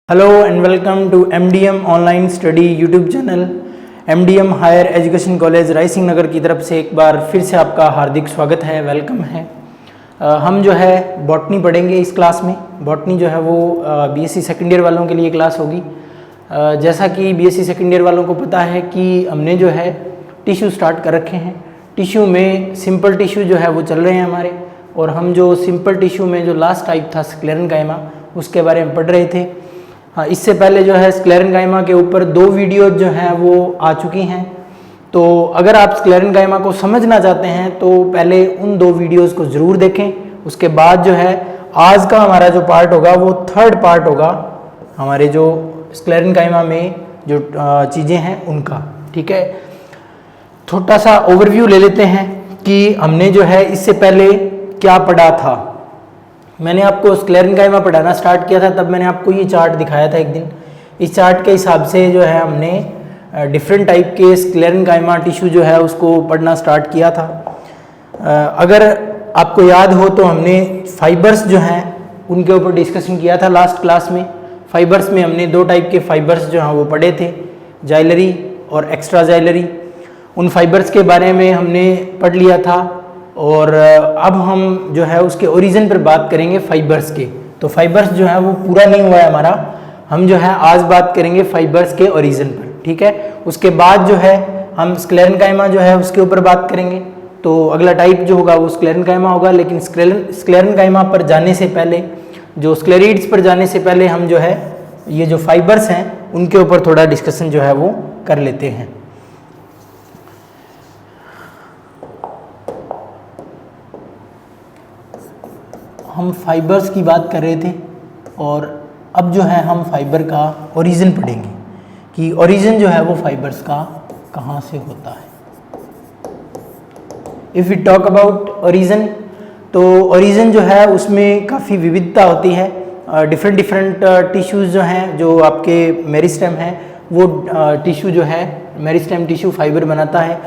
Hello and welcome to MDM online study YouTube channel. MDM higher education college Raisinghnagar की तरफ से एक बार फिर से आपका हार्दिक स्वागत है, वेलकम है। हम जो है बॉटनी पढ़ेंगे इस क्लास में। बॉटनी जो है वो BSc सेकेंड ईयर वालों के लिए क्लास होगी। जैसा कि BSc सेकेंड ईयर वालों को पता है कि हमने जो है टिश्यू स्टार्ट कर रखे हैं। टिश्यू में सिंपल टिश्यू जो है वो चल रहे हैं हमारे, और हम जो सिंपल टिश्यू में जो लास्ट टाइप था स्क्लेरेन्काइमा, उसके बारे में पढ़ रहे थे। हाँ, इससे पहले जो है स्क्लेरेन्काइमा के ऊपर 2 वीडियो जो हैं वो आ चुकी हैं। तो अगर आप स्क्लेरेन्काइमा को समझना चाहते हैं तो पहले उन 2 वीडियोस को ज़रूर देखें। उसके बाद जो है आज का हमारा जो पार्ट होगा वो 3rd पार्ट होगा हमारे जो स्क्लेरेन्काइमा में जो चीज़ें हैं उनका। ठीक है, छोटा सा ओवरव्यू ले लेते हैं कि हमने जो है इससे पहले क्या पढ़ा था। मैंने आपको स्क्लेरेन्काइमा पढ़ाना स्टार्ट किया था, तब मैंने आपको ये चार्ट दिखाया था एक दिन। इस चार्ट के हिसाब से जो है हमने डिफरेंट टाइप के स्क्लेरेन्काइमा टिश्यू जो है उसको पढ़ना स्टार्ट किया था। अगर आपको याद हो तो हमने फाइबर्स जो हैं उनके ऊपर डिस्कशन किया था लास्ट क्लास में। फाइबर्स में हमने 2 टाइप के फाइबर्स जो हैं वो पढ़े थे, जाइलरी और एक्स्ट्रा जाइलरी। उन फाइबर्स के बारे में हमने पढ़ लिया था, और अब हम जो है उसके ओरिजिन पर बात करेंगे फाइबर्स के। तो फाइबर्स जो है वो पूरा नहीं हुआ है हमारा, हम जो है आज बात करेंगे फाइबर्स के ओरिजिन पर। ठीक है, उसके बाद जो है हम स्क्लेरेन्काइमा जो है उसके ऊपर बात करेंगे। तो अगला टाइप जो होगा वो स्क्लेरेन्काइमा होगा। लेकिन स्क्लेरेन्काइमा पर जाने से पहले, जो स्क्लेरिड्स पर जाने से पहले, हम जो है ये जो फाइबर्स हैं उनके ऊपर थोड़ा डिस्कशन जो है वो कर लेते हैं। हम फाइबर्स की बात कर रहे थे, और अब जो है हम फाइबर का ओरिजिन पढ़ेंगे कि ओरिजिन जो है वो फाइबर्स का कहाँ से होता है। If we talk about origin, तो ओरिजिन जो है उसमें काफ़ी विविधता होती है। डिफरेंट टिश्यूज़ जो हैं, जो आपके मेरिस्टेम हैं, वो टिश्यू जो है मेरिस्टेम टिश्यू फाइबर बनाता है।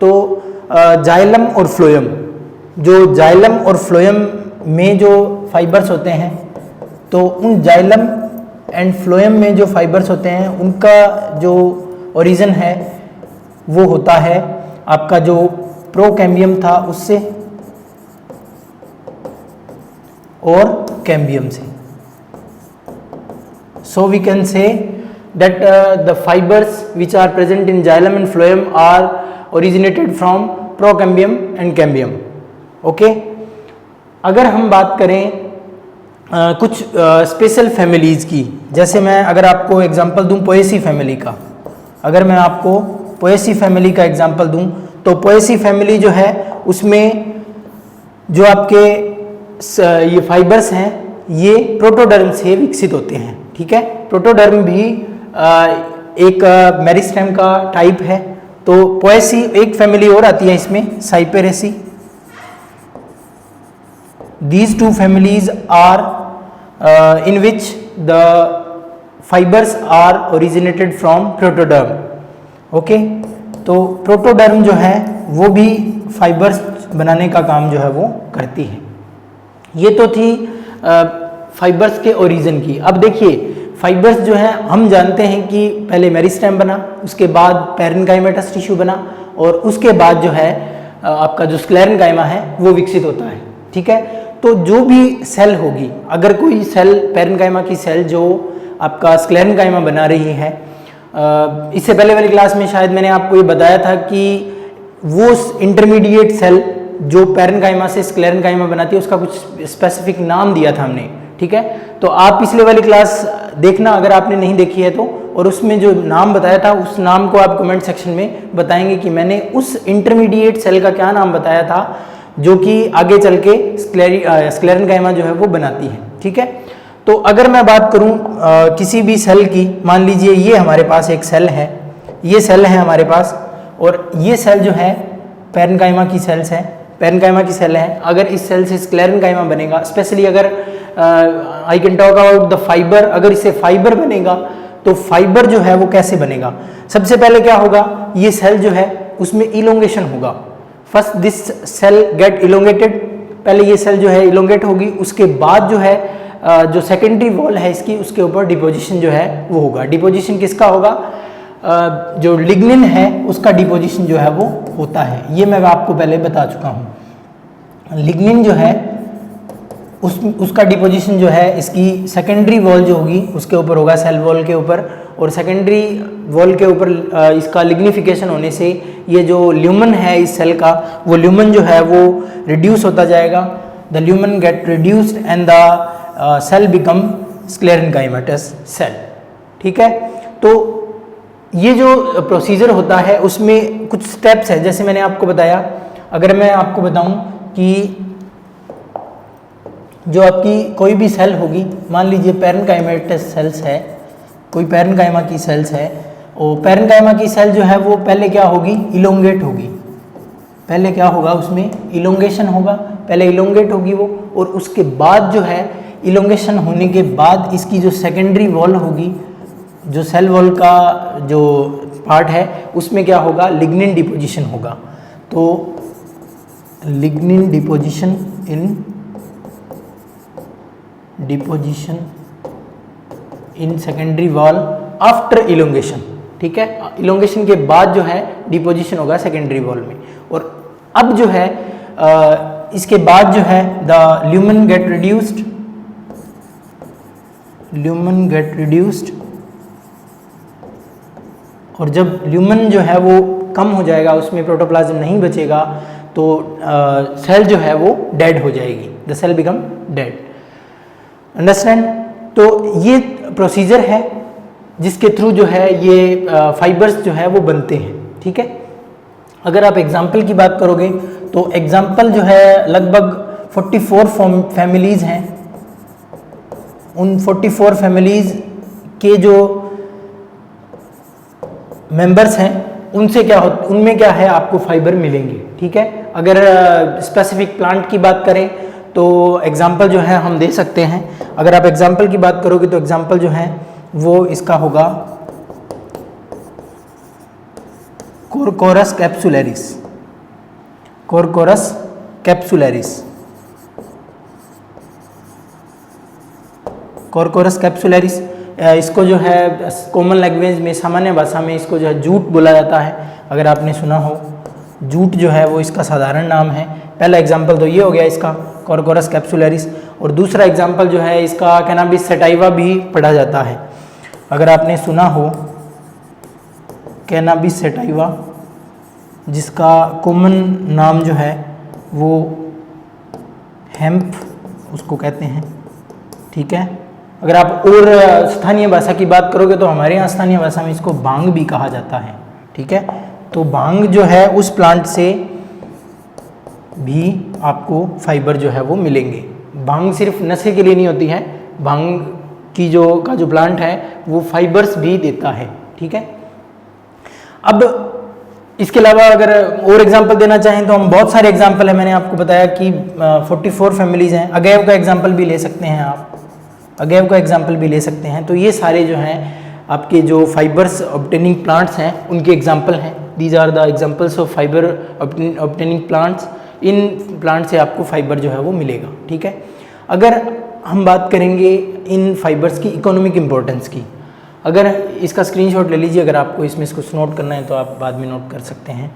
तो जाइलम और फ्लोएम, जो जाइलम और फ्लोएम में जो फाइबर्स होते हैं, तो उन जाइलम एंड फ्लोएम में जो फाइबर्स होते हैं उनका जो ओरिजिन है वो होता है आपका जो प्रोकैम्बियम था उससे और कैम्बियम से। So we can say that the fibers which are present in xylem and phloem are originated from procambium and cambium. Okay? अगर हम बात करें कुछ स्पेशल फैमिलीज़ की, जैसे मैं अगर आपको एग्जांपल दूं पोएसी फैमिली का, अगर मैं आपको पोएसी फैमिली का एग्जांपल दूं, तो पोएसी फैमिली जो है उसमें जो आपके ये फाइबर्स हैं ये प्रोटोडर्म से विकसित होते हैं। ठीक है, प्रोटोडर्म भी एक मेरिस्टेम का टाइप है। तो पोएसी, एक फैमिली और आती है इसमें, साइपेरेसी। These 2 families are in which the fibers are originated from protoderm. Okay? तो प्रोटोडर्म जो है वो भी फाइबर्स बनाने का काम जो है वो करती है। ये तो थी फाइबर्स के ओरिजिन की। अब देखिए फाइबर्स जो है हम जानते हैं कि पहले मेरिस्टेम बना, उसके बाद पैरेन्काइमेटस टिश्यू बना, और उसके बाद जो है आपका जो स्क्लेरेन्काइमा है वो विकसित होता है। ठीक है, तो जो भी सेल होगी, अगर कोई सेल पैरेन्काइमा की सेल जो आपका स्क्लेरेन्काइमा बना रही है, इससे पहले वाली क्लास में शायद मैंने आपको ये बताया था कि वो इंटरमीडिएट सेल जो पैरेन्काइमा से स्क्लेरेन्काइमा बनाती है उसका कुछ स्पेसिफिक नाम दिया था हमने। ठीक है, तो आप पिछले वाली क्लास देखना अगर आपने नहीं देखी है तो, और उसमें जो नाम बताया था उस नाम को आप कमेंट सेक्शन में बताएंगे कि मैंने उस इंटरमीडिएट सेल का क्या नाम बताया था जो कि आगे चल के स्क्लेरेन्काइमा जो है वो बनाती है। ठीक है, तो अगर मैं बात करूं किसी भी सेल की, मान लीजिए ये हमारे पास एक सेल है, ये सेल है हमारे पास, और ये सेल जो है पैरेन्काइमा की सेल्स है, पैरेन्काइमा की सेल है। अगर इस सेल से स्क्लेरेन्काइमा बनेगा, स्पेशली अगर I can talk about the fibre, अगर इससे फाइबर बनेगा तो फाइबर जो है वो कैसे बनेगा। सबसे पहले क्या होगा, ये सेल जो है उसमें इलोंगेशन होगा। First this cell get elongated, पहले ये सेल जो है इलोंगेट होगी, उसके बाद जो है जो सेकेंडरी वॉल है इसकी, उसके ऊपर डिपोजिशन जो है वो होगा। डिपोजिशन किसका होगा? जो लिग्निन है उसका डिपोजिशन जो है वो होता है, ये मैं आपको पहले बता चुका हूँ। लिग्निन जो है उसका डिपोजिशन जो है इसकी सेकेंडरी वॉल जो होगी उसके ऊपर होगा, सेल वॉल के ऊपर, और सेकेंडरी वॉल के ऊपर इसका लिग्निफिकेशन होने से ये जो ल्यूमन है इस सेल का, वो ल्यूमन जो है वो रिड्यूस होता जाएगा। The lumen get reduced and the cell become sclerenchymatous cell. ठीक है, तो ये जो प्रोसीजर होता है उसमें कुछ स्टेप्स हैं, जैसे मैंने आपको बताया। अगर मैं आपको बताऊं कि जो आपकी कोई भी सेल होगी, मान लीजिए पैरेन्काइमेटस सेल्स है, कोई पैरेन्काइमा की सेल्स है, और पैरेन्काइमा की सेल जो है वो पहले क्या होगी? इलोंगेट होगी। पहले क्या होगा? उसमें इलोंगेशन होगा, पहले इलोंगेट होगी वो, और उसके बाद जो है इलोंगेशन होने के बाद इसकी जो सेकेंडरी वॉल होगी, जो सेल वॉल का जो पार्ट है उसमें क्या होगा? लिग्निन डिपोजिशन होगा। तो lignin deposition in secondary wall after elongation. ठीक है, इलोंगेशन के बाद जो है डिपोजिशन होगा सेकेंडरी वॉल में। और अब जो है इसके बाद जो है द ल्यूमन गेट रिड्यूस्ड, और जब ल्यूमन जो है वो कम हो जाएगा, उसमें प्रोटोप्लाज्म नहीं बचेगा, तो सेल जो है वो डेड हो जाएगी, the cell become dead. Understand? तो ये प्रोसीजर है जिसके थ्रू जो है ये फाइबर्स जो है वो बनते हैं। ठीक है, अगर आप एग्जाम्पल की बात करोगे तो एग्जाम्पल जो है लगभग 44 फैमिलीज़ हैं। उन 44 फैमिलीज़ के जो मेंबर्स हैं उनमें क्या है? आपको फाइबर मिलेंगे। ठीक है, अगर स्पेसिफिक प्लांट की बात करें तो एग्जाम्पल जो है हम दे सकते हैं। अगर आप एग्जाम्पल की बात करोगे तो एग्जाम्पल जो है वो इसका होगा Corchorus capsularis. Corchorus capsularis, Corchorus capsularis, इसको जो है कॉमन लैंग्वेज में, सामान्य भाषा में इसको जो है जूट बोला जाता है। अगर आपने सुना हो, जूट जो है वो इसका साधारण नाम है। पहला एग्जाम्पल तो ये हो गया इसका, कोरकोरस कैप्सुलरिस। और दूसरा एग्जाम्पल जो है इसका कैनाबिस सैटाइवा भी पढ़ा जाता है। अगर आपने सुना हो कैनाबिस सैटाइवा, जिसका कॉमन नाम जो है वो हेम्प उसको कहते हैं। ठीक है, अगर आप और स्थानीय भाषा की बात करोगे तो हमारे यहाँ स्थानीय भाषा में इसको भांग भी कहा जाता है। ठीक है, तो भांग जो है उस प्लांट से भी आपको फाइबर जो है वो मिलेंगे। भांग सिर्फ नशे के लिए नहीं होती है, भांग की जो प्लांट है वो फाइबर्स भी देता है। ठीक है, अब इसके अलावा अगर और एग्जांपल देना चाहें तो हम बहुत सारे एग्जांपल है। मैंने आपको बताया कि 44 फैमिलीज़ हैं। अगैव का एग्जांपल भी ले सकते हैं आप, अगैव का एग्जांपल भी ले सकते हैं। तो ये सारे जो हैं आपके जो फाइबर्स ऑब्टेनिंग प्लांट्स हैं उनके एग्जांपल हैं। These are the examples of fibre obtaining plants. इन प्लांट से आपको फाइबर जो है वो मिलेगा। ठीक है, अगर हम बात करेंगे इन फाइबर्स की इकोनॉमिक इम्पोर्टेंस की, अगर इसका स्क्रीनशॉट ले लीजिए, अगर आपको इसमें कुछ नोट करना है तो आप बाद में नोट कर सकते हैं।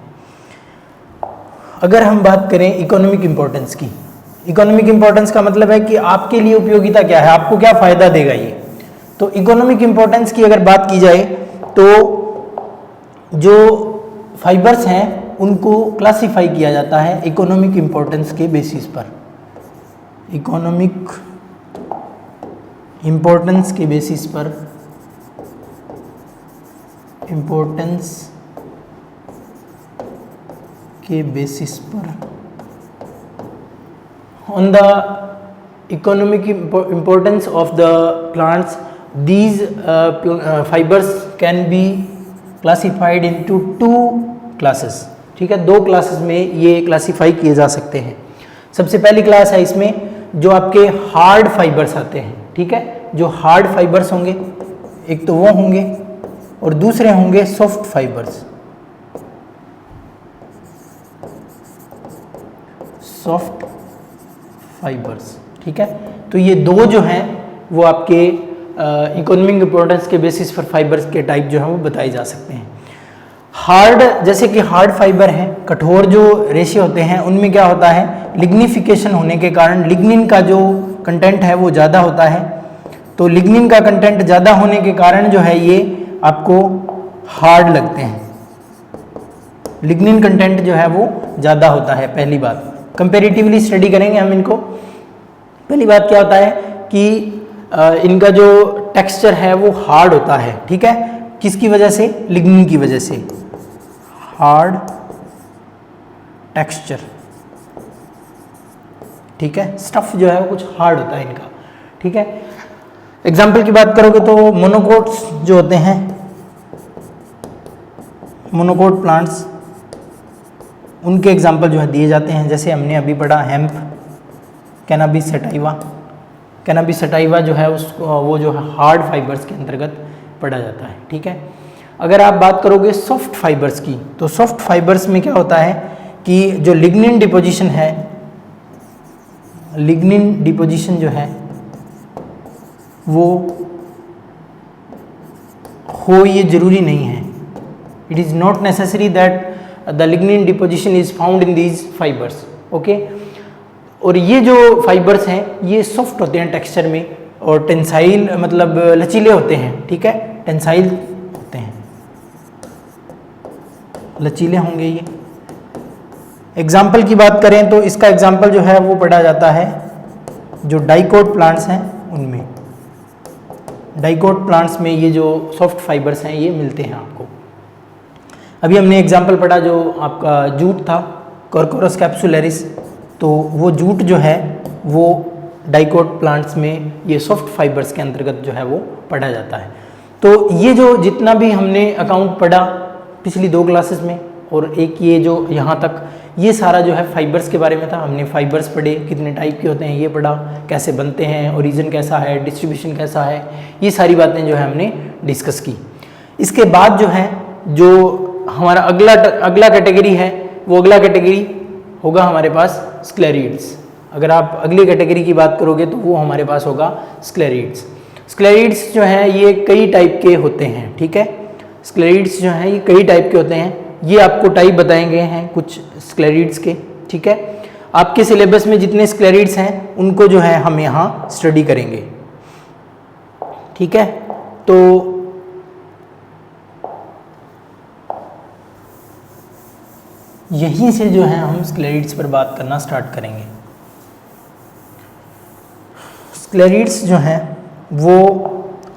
अगर हम बात करें इकोनॉमिक इम्पोर्टेंस की, इकोनॉमिक इम्पोर्टेंस का मतलब है कि आपके लिए उपयोगिता क्या है, आपको क्या फ़ायदा देगा ये। तो इकोनॉमिक इम्पोर्टेंस की अगर बात की जाए तो जो फाइबर्स हैं उनको क्लासिफाई किया जाता है इकोनॉमिक इम्पोर्टेंस के बेसिस पर। इकोनॉमिक इम्पोर्टेंस के बेसिस पर, इम्पोर्टेंस के बेसिस पर, on the economic importance of the plants, these fibers can be classified into 2 classes। ठीक है, 2 क्लासेस में ये क्लासीफाई किए जा सकते हैं। सबसे पहली क्लास है इसमें जो आपके हार्ड फाइबर्स आते हैं। ठीक है, जो हार्ड फाइबर्स होंगे एक तो वो होंगे और दूसरे होंगे सॉफ्ट फाइबर्स। सॉफ्ट फाइबर्स, ठीक है, तो ये दो जो हैं वो आपके इकोनॉमिक इम्पोर्टेंस के बेसिस पर फाइबर्स के टाइप जो है वो बताए जा सकते हैं। हार्ड, जैसे कि हार्ड फाइबर हैं, कठोर जो रेशे होते हैं, उनमें क्या होता है, लिग्निफिकेशन होने के कारण लिग्निन का जो कंटेंट है वो ज़्यादा होता है। तो लिग्निन का कंटेंट ज़्यादा होने के कारण जो है ये आपको हार्ड लगते हैं। लिग्निन कंटेंट जो है वो ज़्यादा होता है। पहली बात, कंपेरेटिवली स्टडी करेंगे हम इनको। पहली बात क्या होता है कि इनका जो टेक्सचर है वो हार्ड होता है, ठीक है। किसकी वजह से? लिग्निन की वजह से। हार्ड टेक्सचर, ठीक है। स्टफ जो है वो कुछ हार्ड होता है इनका, ठीक है। एग्जाम्पल की बात करोगे तो मोनोकोट्स जो होते हैं, मोनोकोट प्लांट्स, उनके एग्जाम्पल जो है दिए जाते हैं। जैसे हमने अभी पढ़ा hemp, cannabis sativa. Cannabis sativa जो है उसको वो जो है हार्ड फाइबर्स के अंतर्गत पढ़ा जाता है, ठीक है। अगर आप बात करोगे सॉफ्ट फाइबर्स की, तो सॉफ्ट फाइबर्स में क्या होता है कि जो लिग्निन डिपोजिशन है, लिग्निन डिपोजिशन जो है वो हो ये ज़रूरी नहीं है। It is not necessary that the lignin deposition is found in these fibres, okay. और ये जो फाइबर्स हैं ये सॉफ्ट होते हैं टेक्सचर में, और टेंसाइल मतलब लचीले होते हैं, ठीक है। टेंसाइल होते हैं, लचीले होंगे ये। एग्जाम्पल की बात करें तो इसका एग्जाम्पल जो है वो पढ़ा जाता है जो डाइकोट प्लांट्स हैं उनमें। डाइकोट प्लांट्स में ये जो सॉफ्ट फाइबर्स हैं ये मिलते हैं आपको। अभी हमने एग्जाम्पल पढ़ा जो आपका जूट था, कॉर्कोरस कैप्सुलरिस, तो वो जूट जो है वो डाइकोट प्लांट्स में ये सॉफ्ट फाइबर्स के अंतर्गत जो है वो पढ़ा जाता है। तो ये जो जितना भी हमने अकाउंट पढ़ा पिछली 2 क्लासेस में, और एक ये जो यहाँ तक, ये सारा जो है फाइबर्स के बारे में था। हमने फाइबर्स पढ़े, कितने टाइप के होते हैं ये पढ़ा, कैसे बनते हैं, ओरिजिन कैसा है, डिस्ट्रीब्यूशन कैसा है, ये सारी बातें जो है हमने डिस्कस की। इसके बाद जो है जो हमारा अगला कैटेगरी है, वो अगला कैटेगरी होगा हमारे पास स्क्लेरिड्स। अगर आप अगली कैटेगरी की बात करोगे तो वो हमारे पास होगा स्क्लेरिड्स। स्क्लेरिड्स जो हैं ये कई टाइप के होते हैं, ठीक है। स्क्लेरिड्स जो हैं ये कई टाइप के होते हैं। ये आपको टाइप बताए गए हैं कुछ स्क्लेरिड्स के, ठीक है। आपके सिलेबस में जितने स्क्लेरिड्स हैं उनको जो है हम यहाँ स्टडी करेंगे, ठीक है। तो यहीं से जो है हम स्क्लेरिड्स पर बात करना स्टार्ट करेंगे। स्क्लेरिड्स जो हैं वो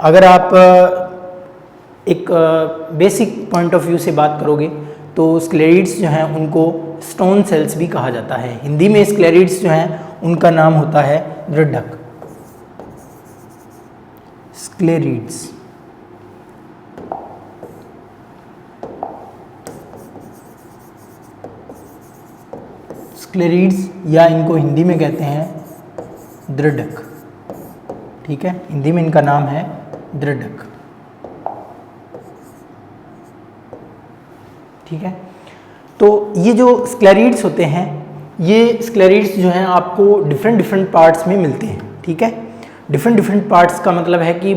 अगर आप एक बेसिक पॉइंट ऑफ व्यू से बात करोगे तो स्क्लेरिड्स जो हैं उनको स्टोन सेल्स भी कहा जाता है। हिंदी में स्क्लेरिड्स जो हैं उनका नाम होता है दृढ़क। स्क्लेरिड्स, स्क्लेरिड्स या इनको हिंदी में कहते हैं दृढ़क, ठीक है। हिंदी में इनका नाम है दृढ़क, ठीक है। तो ये जो स्क्लेरिड्स होते हैं, ये स्क्लेरिड्स जो हैं आपको डिफरेंट पार्ट्स में मिलते हैं, ठीक है। डिफरेंट पार्ट्स का मतलब है कि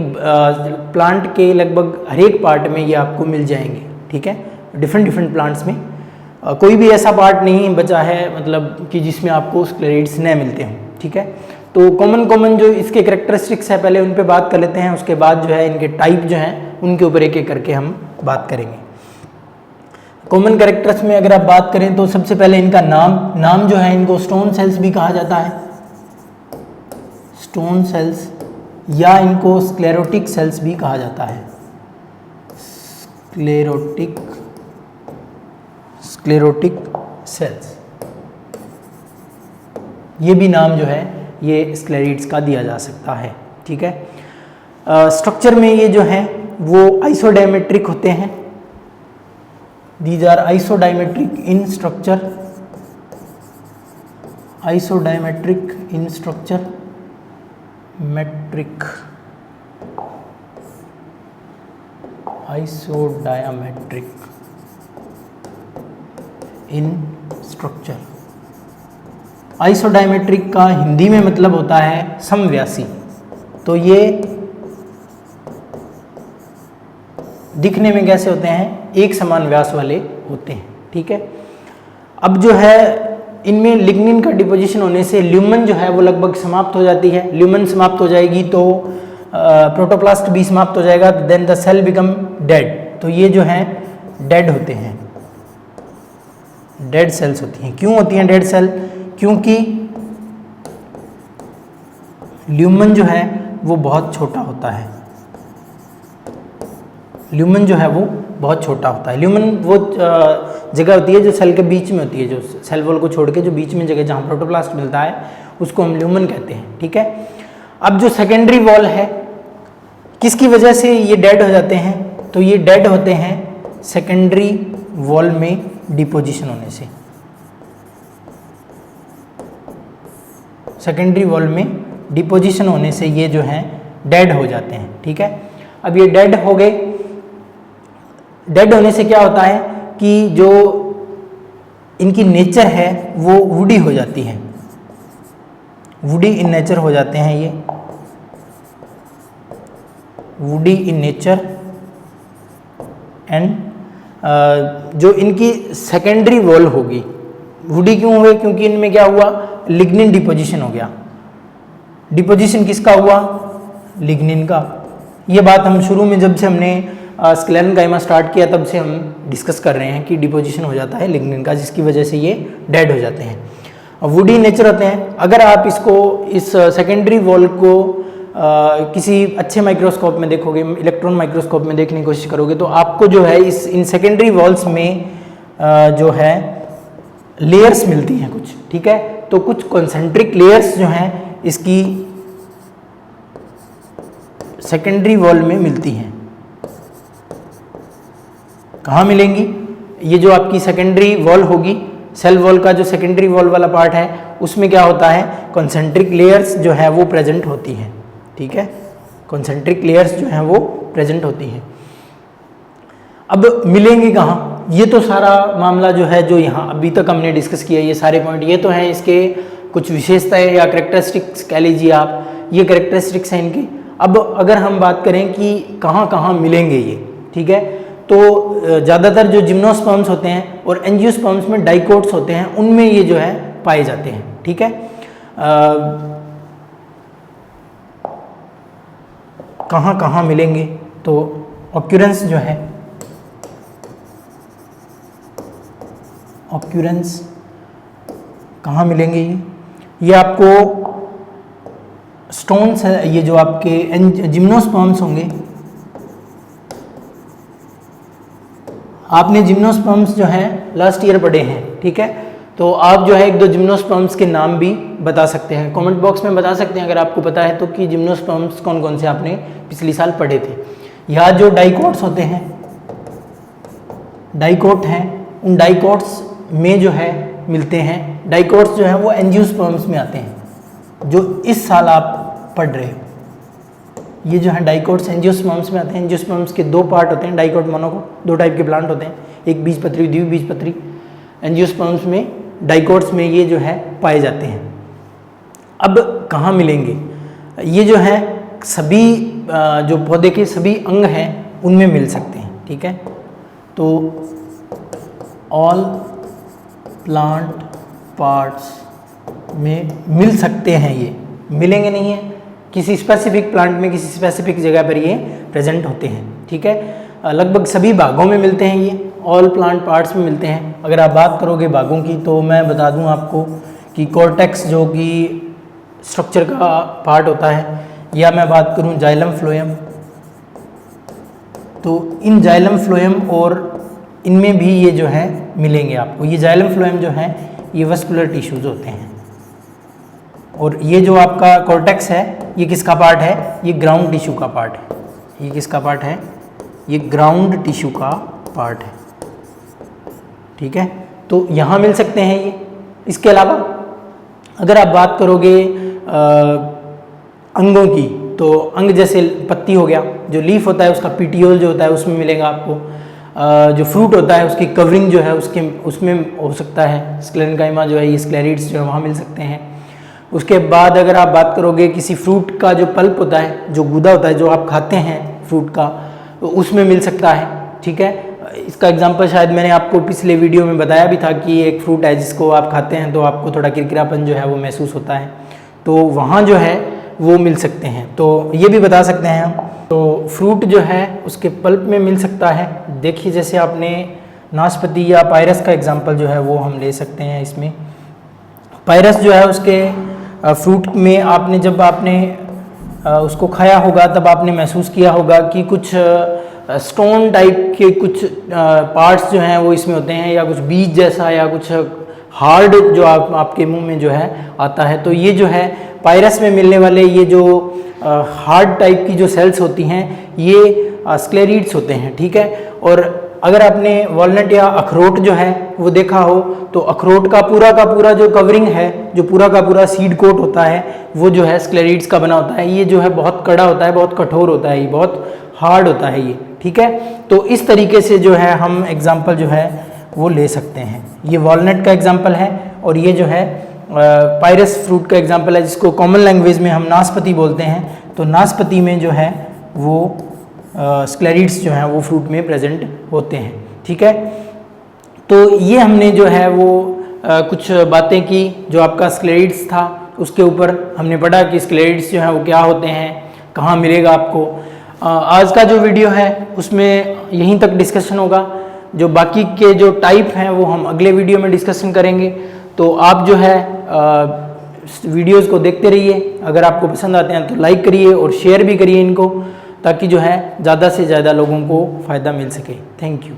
प्लांट के लगभग हर एक पार्ट में ये आपको मिल जाएंगे, ठीक है। डिफरेंट प्लांट्स में कोई भी ऐसा पार्ट नहीं बचा है मतलब कि जिसमें आपको स्क्लेरिड्स न मिलते हों, ठीक है। तो कॉमन जो इसके कैरेक्टरिस्टिक्स है पहले उन पे बात कर लेते हैं, उसके बाद जो है इनके टाइप जो हैं उनके ऊपर एक एक करके हम बात करेंगे। कॉमन कैरेक्टर्स में अगर आप बात करें तो सबसे पहले इनका नाम जो है, इनको स्टोन सेल्स भी कहा जाता है, स्टोन सेल्स, या इनको स्क्लेरोटिक सेल्स भी कहा जाता है, स्क्लेरोटिक सेल्स। ये भी नाम जो है ये स्क्लेरिड्स का दिया जा सकता है, ठीक है। स्ट्रक्चर में ये जो है वो आइसोडायमेट्रिक होते हैं। These are isodiametric in structure, isodiametric in structure, metric, isodiametric in structure। Isodiametric का हिंदी में मतलब होता है समव्यासी, तो ये दिखने में कैसे होते हैं, एक समान व्यास वाले होते हैं, ठीक है। अब जो है इनमें लिग्निन का डिपोजिशन होने से ल्यूमन जो है वो लगभग समाप्त हो जाती है। ल्यूमन समाप्त हो जाएगी तो प्रोटोप्लास्ट भी समाप्त हो जाएगा, then the cell become dead. तो ये जो है डेड होते हैं, डेड सेल्स होती हैं। क्यों होती हैं डेड सेल? क्योंकि ल्यूमन जो है वो बहुत छोटा होता है। ल्यूमन जो है वो बहुत छोटा होता है। ल्यूमन वो जगह होती है जो सेल के बीच में होती है, जो सेल वॉल को छोड़ के जो बीच में जगह जहाँ प्रोटोप्लास्ट मिलता है उसको हम ल्यूमन कहते हैं, ठीक है। अब जो सेकेंडरी वॉल है, किसकी वजह से ये डेड हो जाते हैं? तो ये डेड होते हैं सेकेंडरी वॉल में डिपोजिशन होने से। सेकेंडरी वॉल में डिपोजिशन होने से ये जो है डेड हो जाते हैं, ठीक है। अब ये डेड हो गए, डेड होने से क्या होता है कि जो इनकी नेचर है वो वुडी हो जाती है, वुडी इन नेचर हो जाते हैं ये, वुडी इन नेचर। एंड जो इनकी सेकेंडरी वॉल होगी, वुडी क्यों हुए? क्योंकि इनमें क्या हुआ, लिग्निन डिपोजिशन हो गया। डिपोजिशन किसका हुआ? लिग्निन का। ये बात हम शुरू में जब से हमने स्क्लेरेनकाइमा स्टार्ट किया तब से हम डिस्कस कर रहे हैं कि डिपोजिशन हो जाता है लिग्निन का, जिसकी वजह से ये डेड हो जाते हैं। वुडी नेचर होते हैं। अगर आप इसको इस सेकेंडरी वॉल को किसी अच्छे माइक्रोस्कोप में देखोगे, इलेक्ट्रॉन माइक्रोस्कोप में देखने की कोशिश करोगे, तो आपको जो है इन सेकेंडरी वॉल्स में जो है लेयर्स मिलती हैं कुछ, ठीक है। तो कुछ कॉन्सेंट्रिक लेयर्स जो हैं इसकी सेकेंडरी वॉल में मिलती हैं। कहाँ मिलेंगी? ये जो आपकी सेकेंडरी वॉल होगी, सेल वॉल का जो सेकेंडरी वॉल वाला पार्ट है उसमें क्या होता है, कॉन्सेंट्रिक लेयर्स जो है वो प्रेजेंट होती हैं, ठीक है। कॉन्सेंट्रिक लेयर्स जो हैं वो प्रेजेंट होती हैं। अब मिलेंगे कहाँ? ये तो सारा मामला जो है जो यहाँ अभी तक हमने डिस्कस किया, ये सारे पॉइंट ये तो हैं इसके कुछ विशेषताएं या करेक्टरिस्टिक्स कह लीजिए आप, ये करेक्टरिस्टिक्स हैं इनकी। अब अगर हम बात करें कि कहाँ कहाँ मिलेंगे ये, ठीक है, तो ज़्यादातर जो जिम्नोस्पर्म्स होते हैं और एंजियोस्पर्म्स में डाइकोट्स होते हैं, उनमें ये जो है पाए जाते हैं, ठीक है। कहाँ कहाँ मिलेंगे? तो ऑक्यूरेंस जो है, ऑक्यूरेंस कहाँ मिलेंगे? ये आपको स्टोन्स है, ये जो आपके जिम्नोस्पर्म्स होंगे, आपने जिम्नोस्पर्म्स जो हैं लास्ट ईयर पढ़े हैं, ठीक है। तो आप जो है एक दो जिम्नोस्पर्म्स के नाम भी बता सकते हैं, कमेंट बॉक्स में बता सकते हैं अगर आपको पता है तो, कि जिम्नोस्पर्म्स कौन कौन से आपने पिछले साल पढ़े थे। यहाँ जो डाइकोट्स होते हैं, डाइकोट हैं, उन डाइकोट्स में जो है मिलते हैं। डाइकोट्स जो है वो एंजियोस्पर्म्स में आते हैं, जो इस साल आप पढ़ रहे हो। ये जो है डाइकोट्स एंजियोस्पर्म्स में आते हैं। एंजियोस्पर्म्स के दो पार्ट होते हैं, डाइकोट मोनोकोट, दो टाइप के प्लांट होते हैं, एक बीजपत्री द्विबीजपत्री। एंजियोस्पर्म्स में, डाइकोट्स में ये जो है पाए जाते हैं। अब कहाँ मिलेंगे? ये जो है सभी जो पौधे के सभी अंग हैं उनमें मिल सकते हैं, ठीक है। तो ऑल प्लांट पार्ट्स में मिल सकते हैं, ये मिलेंगे नहीं है किसी स्पेसिफिक प्लांट में, किसी स्पेसिफिक जगह पर ये प्रेजेंट होते हैं, ठीक है। लगभग सभी भागों में मिलते हैं, ये ऑल प्लांट पार्ट्स में मिलते हैं। अगर आप बात करोगे भागों की तो मैं बता दूं आपको कि कॉर्टेक्स जो कि स्ट्रक्चर का पार्ट होता है, या मैं बात करूं जाइलम फ्लोएम, तो इन जाइलम फ्लोएम और इनमें भी ये जो है मिलेंगे आपको। ये जाइलम फ्लोएम जो है ये वस्कुलर टिश्यूज होते हैं, और ये जो आपका कॉर्टेक्स है ये किसका पार्ट है? ये ग्राउंड टिश्यू का पार्ट है। ये किसका पार्ट है? ये ग्राउंड टिश्यू का पार्ट है, ठीक है। तो यहाँ मिल सकते हैं ये। इसके अलावा अगर आप बात करोगे अंगों की, तो अंग जैसे पत्ती हो गया, जो लीफ होता है उसका पीटियोल जो होता है उसमें मिलेगा आपको। जो फ्रूट होता है उसकी कवरिंग जो है उसमें हो सकता है। स्क्लेरेनकाइमा जो है, ये स्क्लेरिड्स जो है वहाँ मिल सकते हैं। उसके बाद अगर आप बात करोगे किसी फ्रूट का जो पल्प होता है, जो गूदा होता है, जो आप खाते हैं फ्रूट का, तो उसमें मिल सकता है। ठीक है, इसका एग्जांपल शायद मैंने आपको पिछले वीडियो में बताया भी था कि एक फ्रूट है जिसको आप खाते हैं तो आपको थोड़ा किरकिरापन जो है वो महसूस होता है, तो वहाँ जो है वो मिल सकते हैं। तो ये भी बता सकते हैं हम। तो फ्रूट जो है उसके पल्प में मिल सकता है। देखिए जैसे आपने नाशपाती या पायरस का एग्जांपल जो है वो हम ले सकते हैं। इसमें पायरस जो है उसके फ्रूट में आपने जब आपने उसको खाया होगा तब आपने महसूस किया होगा कि कुछ स्टोन टाइप के कुछ पार्ट्स जो हैं वो इसमें होते हैं, या कुछ बीज जैसा या कुछ हार्ड जो आपके मुंह में जो है आता है। तो ये जो है पायरस में मिलने वाले ये जो हार्ड टाइप की जो सेल्स होती हैं ये स्क्लेरिड्स होते हैं। ठीक है, और अगर आपने वॉलनट या अखरोट जो है वो देखा हो तो अखरोट का पूरा जो कवरिंग है, जो पूरा का पूरा सीड कोट होता है, वो जो है स्क्लेरिड्स का बना होता है। ये जो है बहुत कड़ा होता है, बहुत कठोर होता है, ये बहुत हार्ड होता है ये। ठीक है, तो इस तरीके से जो है हम एग्जाम्पल जो है वो ले सकते हैं। ये वॉलनट का एग्जाम्पल है और ये जो है पायरस फ्रूट का एग्जाम्पल है, जिसको कॉमन लैंग्वेज में हम नाशपाती बोलते हैं। तो नाशपाती में जो है वो स्क्लेरिड्स जो हैं वो फ्रूट में प्रेजेंट होते हैं। ठीक है, तो ये हमने जो है वो कुछ बातें की जो आपका स्क्लेरिड्स था उसके ऊपर हमने पढ़ा कि स्क्लेरिड्स जो हैं वो क्या होते हैं, कहाँ मिलेगा आपको। आज का जो वीडियो है उसमें यहीं तक डिस्कशन होगा। जो बाकी के जो टाइप हैं वो हम अगले वीडियो में डिस्कशन करेंगे। तो आप जो है वीडियोज़ को देखते रहिए। अगर आपको पसंद आते हैं तो लाइक करिए और शेयर भी करिए इनको, ताकि जो है ज़्यादा से ज़्यादा लोगों को फ़ायदा मिल सके। Thank you.